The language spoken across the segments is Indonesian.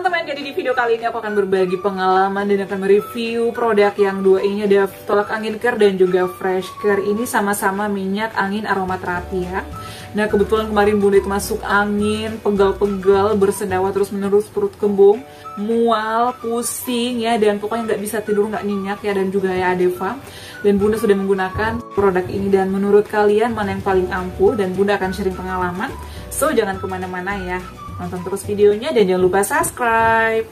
teman-teman, jadi di video kali ini aku akan berbagi pengalaman dan akan mereview produk yang dua ini, ada tolak angin care dan juga fresh care. Ini sama-sama minyak angin aromaterapi ya. Nah kebetulan kemarin bunda itu masuk angin, pegal-pegal, bersendawa terus menerus, perut kembung, mual, pusing ya, dan pokoknya nggak bisa tidur, nggak nyenyak ya, dan juga ya Adeva. Dan bunda sudah menggunakan produk ini, dan menurut kalian mana yang paling ampuh, dan bunda akan sharing pengalaman. So jangan kemana-mana ya, nonton terus videonya dan jangan lupa subscribe.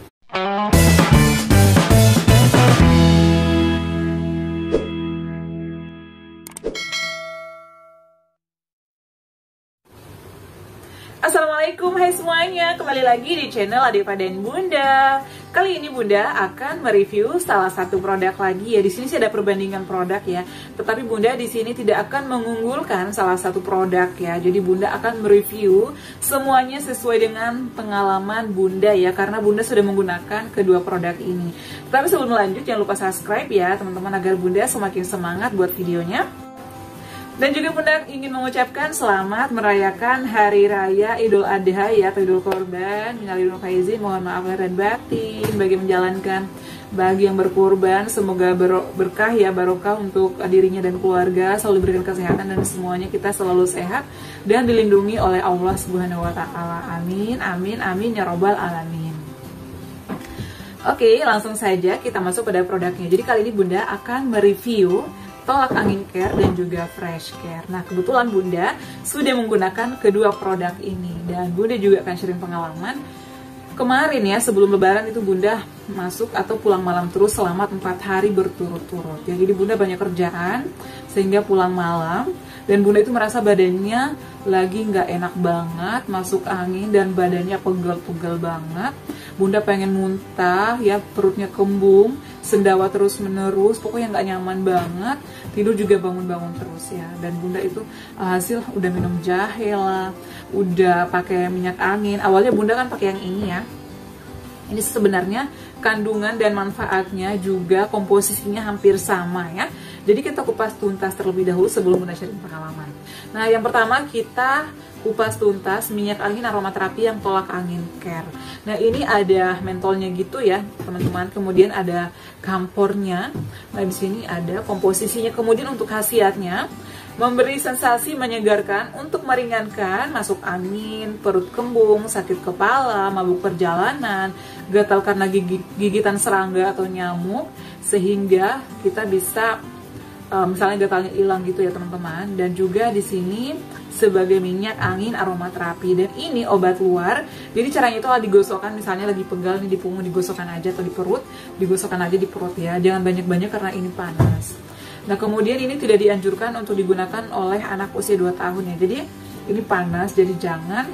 Assalamualaikum, hai semuanya, kembali lagi di channel Adeva dan Bunda. Kali ini Bunda akan mereview salah satu produk lagi ya. Di sini sih ada perbandingan produk ya, tetapi Bunda di sini tidak akan mengunggulkan salah satu produk ya. Jadi Bunda akan mereview semuanya sesuai dengan pengalaman Bunda ya, karena Bunda sudah menggunakan kedua produk ini. Tapi sebelum lanjut jangan lupa subscribe ya teman-teman, agar Bunda semakin semangat buat videonya. Dan juga Bunda ingin mengucapkan selamat merayakan Hari Raya Idul Adha ya, atau Idul Korban. Minal aidin wal faizin, mohon maaf lahir dan batin bagi menjalankan, bagi yang berkorban. Semoga berkah ya, barokah untuk dirinya dan keluarga, selalu diberikan kesehatan dan semuanya kita selalu sehat dan dilindungi oleh Allah Subhanahu wa taala. Amin amin amin ya robbal alamin. Oke, langsung saja kita masuk pada produknya. Jadi kali ini Bunda akan mereview tolak angin care dan juga fresh care. Nah kebetulan Bunda sudah menggunakan kedua produk ini, dan Bunda juga akan sharing pengalaman. Kemarin ya sebelum lebaran itu Bunda masuk atau pulang malam terus selama 4 hari berturut-turut ya. Jadi Bunda banyak kerjaan sehingga pulang malam, dan Bunda itu merasa badannya lagi nggak enak banget, masuk angin dan badannya pegel-pegel banget. Bunda pengen muntah ya, perutnya kembung, sendawa terus menerus, pokoknya nggak nyaman banget, tidur juga bangun-bangun terus ya. Dan Bunda itu hasil udah minum jahe lah, udah pakai minyak angin. Awalnya Bunda kan pakai yang ini ya. Ini sebenarnya kandungan dan manfaatnya juga komposisinya hampir sama ya. Jadi kita kupas tuntas terlebih dahulu sebelum Bunda sharing pengalaman. Nah yang pertama kita kupas tuntas minyak angin aromaterapi yang tolak angin care. Nah ini ada mentolnya gitu ya teman-teman, kemudian ada kampornya. Nah di sini ada komposisinya, kemudian untuk khasiatnya memberi sensasi menyegarkan untuk meringankan masuk angin, perut kembung, sakit kepala, mabuk perjalanan, gatal karena gigitan serangga atau nyamuk, sehingga kita bisa misalnya gatalnya hilang gitu ya teman-teman. Dan juga di sini sebagai minyak angin aromaterapi, dan ini obat luar. Jadi caranya itu digosokkan, misalnya lagi pegal nih di punggung, digosokkan aja, atau di perut digosokkan aja di perut ya, jangan banyak-banyak karena ini panas. Nah kemudian ini tidak dianjurkan untuk digunakan oleh anak usia 2 tahun ya, jadi ini panas, jadi jangan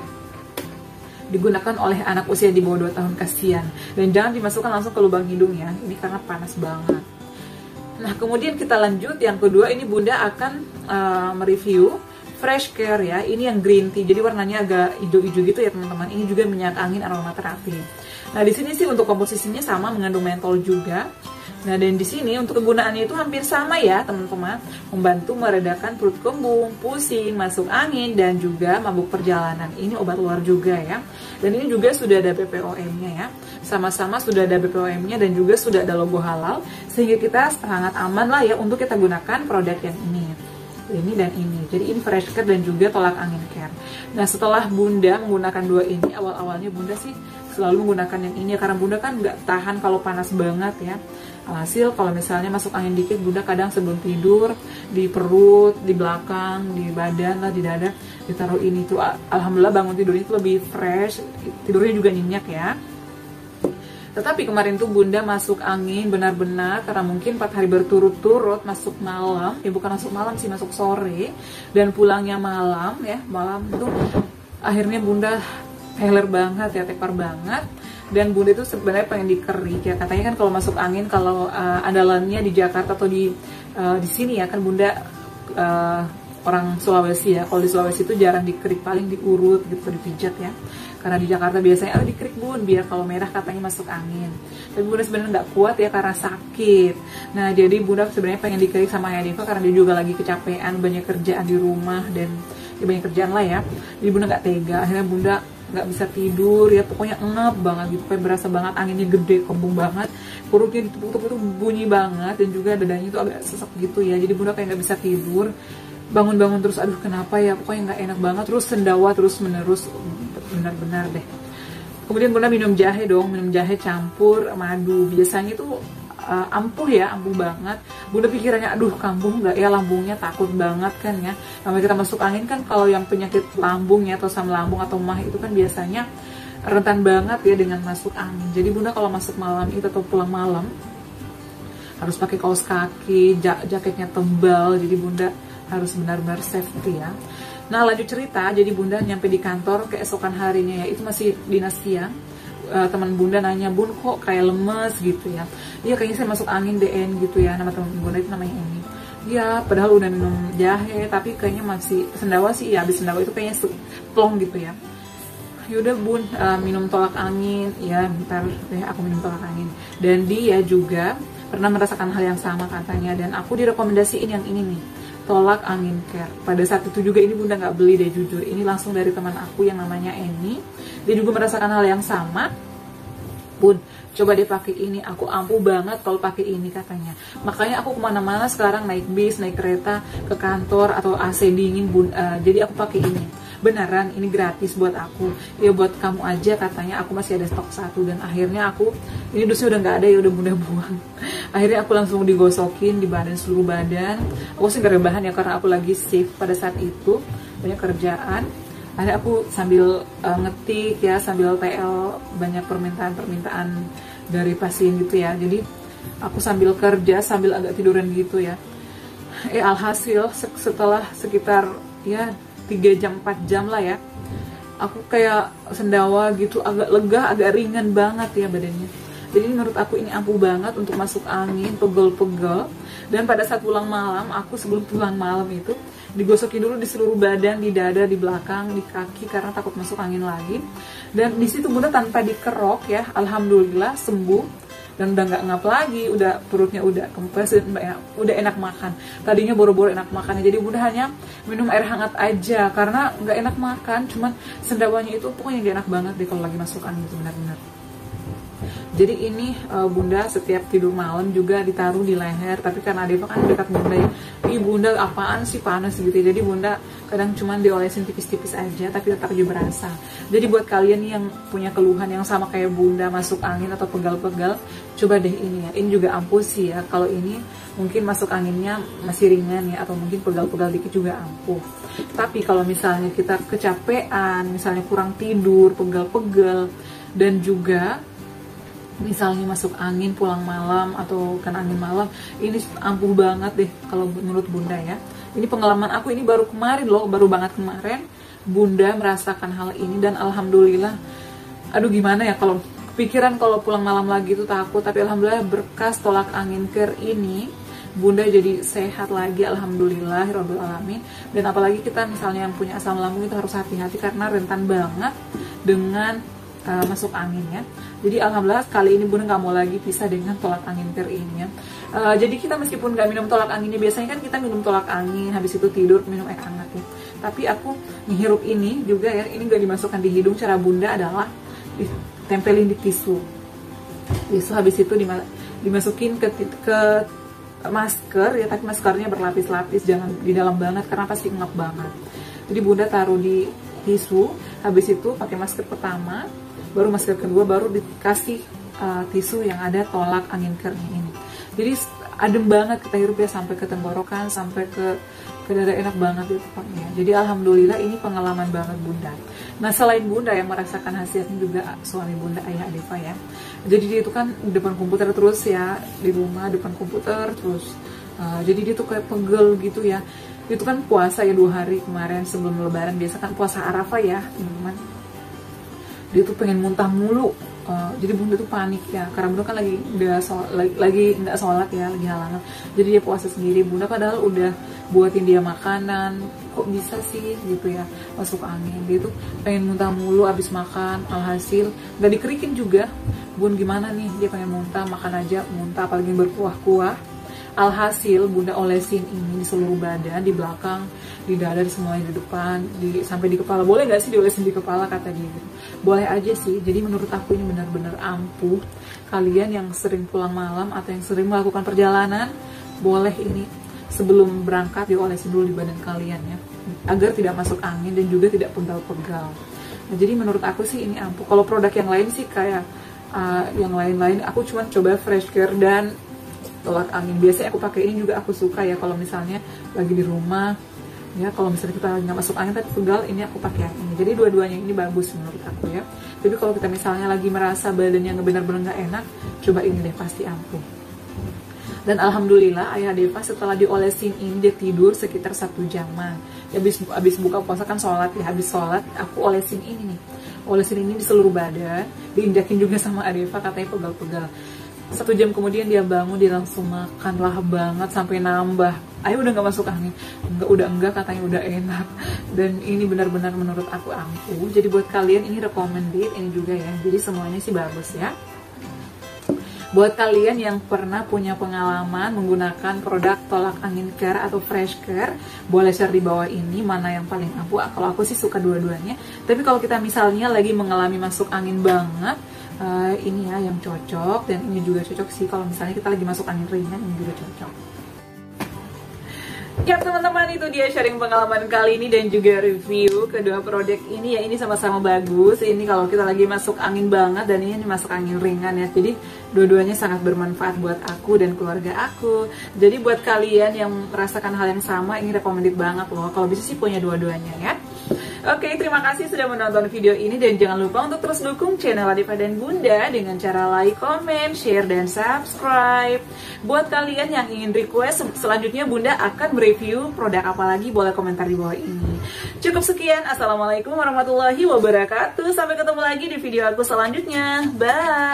digunakan oleh anak usia di bawah 2 tahun, kasihan. Dan jangan dimasukkan langsung ke lubang hidung ya, ini karena panas banget. Nah kemudian kita lanjut, yang kedua ini Bunda akan mereview fresh care ya. Ini yang green tea, jadi warnanya agak hijau-hijau gitu ya teman-teman. Ini juga minyak angin aromaterapi. Nah di sini sih untuk komposisinya sama, mengandung mentol juga. Nah dan di sini untuk kegunaannya itu hampir sama ya teman-teman, membantu meredakan perut kembung, pusing, masuk angin, dan juga mabuk perjalanan. Ini obat luar juga ya. Dan ini juga sudah ada BPOM-nya ya. Sama-sama sudah ada BPOM-nya dan juga sudah ada logo halal, sehingga kita sangat aman lah ya untuk kita gunakan produk yang ini dan ini. Jadi ini fresh care dan juga tolak angin care. Nah setelah Bunda menggunakan dua ini, awal-awalnya Bunda sih selalu menggunakan yang ini karena Bunda kan nggak tahan kalau panas banget ya. Alhasil kalau misalnya masuk angin dikit, Bunda kadang sebelum tidur di perut, di belakang, di badan lah, di dada ditaruh ini tuh. Alhamdulillah bangun tidurnya itu lebih fresh, tidurnya juga nyenyak ya. Tetapi kemarin tuh Bunda masuk angin benar-benar karena mungkin 4 hari berturut-turut masuk malam, ya bukan masuk malam sih, masuk sore, dan pulangnya malam ya, malam itu akhirnya Bunda heler banget ya, tepar banget. Dan Bunda itu sebenarnya pengen dikerik ya, katanya kan kalau masuk angin, kalau andalannya di Jakarta atau di sini ya kan Bunda orang Sulawesi ya, kalau di Sulawesi itu jarang dikerik, paling diurut gitu, dipijat ya. Karena di Jakarta biasanya dikerik Bun, biar kalau merah katanya masuk angin. Tapi Bunda sebenarnya nggak kuat ya karena sakit. Nah jadi Bunda sebenarnya pengen dikerik sama Adeva karena dia juga lagi kecapean, banyak kerjaan di rumah dan ya banyak kerjaan lah ya. Jadi Bunda nggak tega, akhirnya Bunda nggak bisa tidur ya, pokoknya ngap banget gitu, kayak berasa banget anginnya gede, kembung banget, perutnya ditepuk-tepuk itu bunyi banget, dan juga dadanya itu agak sesak gitu ya. Jadi bunda kayak nggak bisa tidur, bangun-bangun terus, aduh kenapa ya, pokoknya nggak enak banget, terus sendawa terus menerus, benar-benar deh. Kemudian bunda minum jahe dong, minum jahe campur madu, biasanya itu ampuh ya, ampuh banget. Bunda pikirannya, aduh kambuh nggak ya lambungnya, takut banget kan ya, namanya kita masuk angin kan, kalau yang penyakit lambung ya, atau asam lambung atau mah itu kan biasanya rentan banget ya dengan masuk angin. Jadi bunda kalau masuk malam itu atau pulang malam harus pakai kaos kaki, jaketnya tebal, jadi bunda harus benar-benar safety ya. Nah lanjut cerita, jadi bunda nyampe di kantor keesokan harinya ya, itu masih dinas siang. Teman bunda nanya, bun kok kayak lemes gitu ya, iya kayaknya saya masuk angin DN gitu ya, nama teman bunda itu namanya ini ya, padahal udah minum jahe tapi kayaknya masih sendawa sih ya, habis sendawa itu kayaknya plong gitu ya. Yaudah bun, minum tolak angin ya, bentar deh aku minum tolak angin. Dan dia juga pernah merasakan hal yang sama katanya, dan aku direkomendasiin yang ini nih, tolak angin care. Pada saat itu juga ini bunda nggak beli deh jujur, ini langsung dari teman aku yang namanya Eni. Dia juga merasakan hal yang sama. Bun, coba deh pakai ini, aku ampuh banget kalau pakai ini katanya. Makanya aku kemana-mana sekarang naik bis, naik kereta, ke kantor atau AC dingin bun, jadi aku pakai ini. Beneran ini gratis buat aku ya, buat kamu aja katanya, aku masih ada stok 1. Dan akhirnya aku, ini dusnya udah nggak ada ya, udah bunda buang. Akhirnya aku langsung digosokin di badan, seluruh badan. Aku sih gak rebahan ya, karena aku lagi shift pada saat itu, banyak kerjaan. Akhirnya aku sambil ngetik ya, sambil TL banyak permintaan dari pasien gitu ya. Jadi aku sambil kerja, sambil agak tiduran gitu ya. Alhasil setelah sekitar ya 3 jam 4 jam lah ya, aku kayak sendawa gitu, agak lega, agak ringan banget ya badannya. Jadi menurut aku ini ampuh banget untuk masuk angin, pegel-pegel. Dan pada saat pulang malam, aku sebelum pulang malam itu digosokin dulu di seluruh badan, di dada, di belakang, di kaki, karena takut masuk angin lagi. Dan di situ bunda tanpa dikerok ya, alhamdulillah sembuh. Dan udah nggak ngap lagi, udah perutnya udah kempes, udah enak makan. Tadinya boro-boro enak makan, jadi bunda hanya minum air hangat aja karena nggak enak makan. Cuman sendawanya itu pokoknya nggak enak banget deh kalau lagi masuk angin itu, benar-benar. Jadi ini bunda setiap tidur malam juga ditaruh di leher, tapi karena Deva kan dekat bunda ya, ih bunda apaan sih panas gitu ya. Jadi bunda kadang cuman diolesin tipis-tipis aja, tapi tetap aja berasa. Jadi buat kalian nih yang punya keluhan yang sama kayak bunda, masuk angin atau pegal-pegal, coba deh ini ya, ini juga ampuh sih ya. Kalau ini mungkin masuk anginnya masih ringan ya, atau mungkin pegal-pegal dikit juga ampuh. Tapi kalau misalnya kita kecapean, misalnya kurang tidur, pegal-pegal, dan juga misalnya masuk angin pulang malam atau kena angin malam, ini ampuh banget deh kalau menurut bunda ya. Ini pengalaman aku, ini baru kemarin loh, baru banget kemarin bunda merasakan hal ini, dan alhamdulillah, aduh gimana ya, kalau kepikiran kalau pulang malam lagi itu takut, tapi alhamdulillah berkas tolak angin care ini bunda jadi sehat lagi, alhamdulillah rabbil alamin. Dan apalagi kita misalnya yang punya asam lambung itu harus hati-hati karena rentan banget dengan masuk angin ya. Jadi alhamdulillah kali ini bunda nggak mau lagi pisah dengan tolak angin care ini ya. Jadi kita meskipun nggak minum tolak anginnya, biasanya kan kita minum tolak angin habis itu tidur minum air hangat ya. Tapi aku menghirup ini juga ya, ini nggak dimasukkan di hidung. Cara bunda adalah ditempelin di tisu habis itu dimasukin ke masker ya, tapi maskernya berlapis-lapis, jangan di dalam banget karena pasti ngap banget. Jadi bunda taruh di tisu, habis itu pakai masker pertama, baru masker kedua, baru dikasih tisu yang ada tolak angin care-nya ini. Jadi adem banget kita hirup ya, sampai ke tenggorokan, sampai ke dada, enak banget itu pokoknya. Jadi alhamdulillah ini pengalaman banget bunda. Nah selain bunda yang merasakan hasilnya juga suami bunda, ayah Deva ya. Jadi dia itu kan depan komputer terus ya, di rumah depan komputer terus. Jadi dia tuh kayak pegel gitu ya. Itu kan puasa ya 2 hari kemarin sebelum lebaran, biasa kan puasa Arafah ya teman-teman. Dia tuh pengen muntah mulu. Jadi bunda tuh panik ya, karena bunda kan lagi nggak sholat ya, lagi halangan. Jadi dia puasa sendiri. Bunda padahal udah buatin dia makanan, kok bisa sih gitu ya masuk angin. Dia tuh pengen muntah mulu abis makan, alhasil nggak dikerikin juga. Bun gimana nih, dia pengen muntah, makan aja muntah, apalagi berkuah-kuah. Alhasil Bunda olesin ini di seluruh badan, di belakang, di dada, di semuanya, di depan, sampai di kepala. Boleh nggak sih diolesin di kepala, kata dia gitu. Boleh aja sih. Jadi menurut aku ini benar-benar ampuh. Kalian yang sering pulang malam atau yang sering melakukan perjalanan, boleh ini sebelum berangkat diolesin dulu di badan kalian ya, agar tidak masuk angin dan juga tidak pegal-pegal. Nah, jadi menurut aku sih ini ampuh. Kalau produk yang lain sih kayak yang lain-lain, aku cuma coba Fresh Care dan tolak angin. Biasanya aku pakai ini juga, aku suka ya kalau misalnya lagi di rumah ya, kalau misalnya kita nggak masuk angin tapi pegal, ini aku pakai yang ini. Jadi dua-duanya ini bagus menurut aku ya. Tapi kalau kita misalnya lagi merasa badannya benar-benar nggak enak, coba ini deh, pasti ampuh. Dan alhamdulillah Ayah Deva setelah diolesin ini dia tidur sekitar 1 jaman. Habis buka puasa kan sholat ya, habis sholat aku olesin ini nih. Olesin ini di seluruh badan, diinjakin juga sama Adeva, katanya pegal-pegal. 1 jam kemudian dia bangun, dia langsung makan lah banget sampai nambah. Ayo udah nggak masuk angin, enggak katanya udah enak. Dan ini benar-benar menurut aku ampuh. Jadi buat kalian ini recommended ini juga ya. Jadi semuanya sih bagus ya. Buat kalian yang pernah punya pengalaman menggunakan produk tolak angin care atau Fresh Care, boleh share di bawah ini mana yang paling ampuh. Kalau aku sih suka dua-duanya. Tapi kalau kita misalnya lagi mengalami masuk angin banget, ini ya yang cocok, dan ini juga cocok sih kalau misalnya kita lagi masuk angin ringan, ini juga cocok. Ya teman-teman, itu dia sharing pengalaman kali ini dan juga review kedua produk ini ya. Ini sama-sama bagus. Ini kalau kita lagi masuk angin banget dan ini masuk angin ringan ya. Jadi dua-duanya sangat bermanfaat buat aku dan keluarga aku. Jadi buat kalian yang merasakan hal yang sama, ini recommended banget loh. Kalau bisa sih punya dua-duanya ya. Oke, terima kasih sudah menonton video ini dan jangan lupa untuk terus dukung channel Adeva dan Bunda dengan cara like, comment, share, dan subscribe. Buat kalian yang ingin request selanjutnya Bunda akan mereview produk apa lagi, boleh komentar di bawah ini. Cukup sekian, assalamualaikum warahmatullahi wabarakatuh. Sampai ketemu lagi di video aku selanjutnya. Bye.